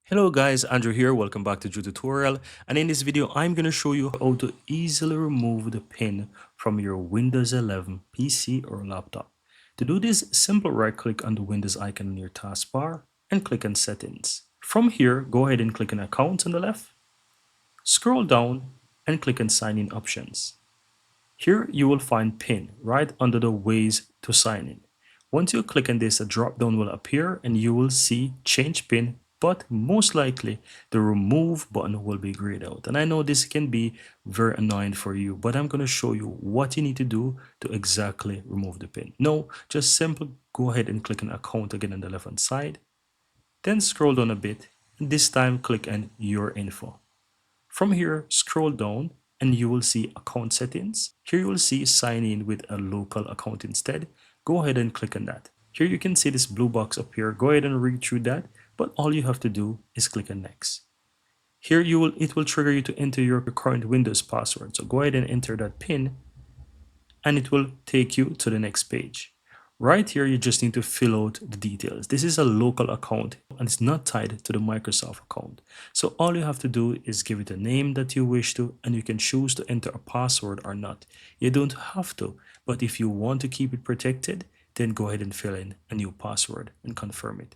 Hello guys, Andrew here. Welcome back to Drew Tutorial. And in this video, I'm going to show you how to easily remove the pin from your Windows 11 PC or laptop. To do this, simply right click on the Windows icon in your taskbar and click on Settings. From here, go ahead and click on Accounts on the left, scroll down and click on Sign In Options. Here you will find PIN right under the Ways to Sign In. Once you click on this, a drop down will appear and you will see Change PIN, but most likely the Remove button will be grayed out. And I know this can be very annoying for you, but I'm going to show you what you need to do to exactly remove the PIN. No, just simply go ahead and click on Account again on the left hand side, then scroll down a bit, and this time click on Your Info. From here, scroll down and you will see account settings. Here you will see sign in with a local account instead. Go ahead and click on that. Here you can see this blue box up here. Go ahead and read through that, but all you have to do is click on next. Here it will trigger you to enter your current Windows password. So go ahead and enter that PIN and it will take you to the next page. Right here, you just need to fill out the details. This is a local account and it's not tied to the Microsoft account. So all you have to do is give it a name that you wish to, and you can choose to enter a password or not. You don't have to, but if you want to keep it protected, then go ahead and fill in a new password and confirm it.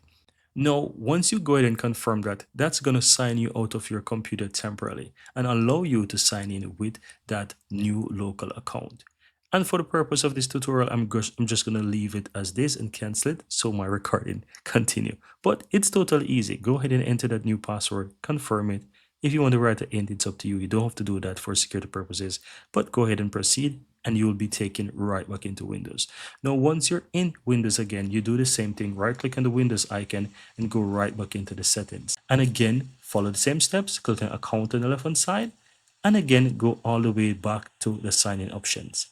Now, once you go ahead and confirm that, that's going to sign you out of your computer temporarily and allow you to sign in with that new local account. And for the purpose of this tutorial, I'm just going to leave it as this and cancel it so my recording continue. But it's totally easy. Go ahead and enter that new password, confirm it. If you want to write an int, it's up to you. You don't have to do that for security purposes, but go ahead and proceed and you will be taken right back into Windows. Now, once you're in Windows again, you do the same thing. Right click on the Windows icon and go right back into the settings. And again, follow the same steps. Click on Account on the left hand side. And again, go all the way back to the sign in options.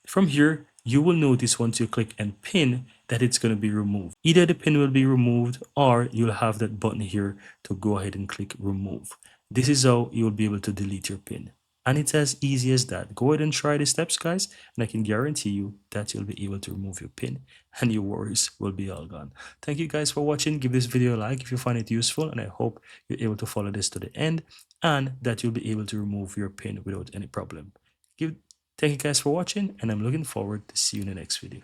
From here, you will notice once you click on pin that it's going to be removed. Either the pin will be removed or you'll have that button here to go ahead and click remove. This is how you will be able to delete your pin. And it's as easy as that. Go ahead and try the steps, guys, and I can guarantee you that you'll be able to remove your pin and your worries will be all gone. Thank you guys for watching. Give this video a like if you find it useful, and I hope you're able to follow this to the end and that you'll be able to remove your pin without any problem. Thank you guys for watching, and I'm looking forward to see you in the next video.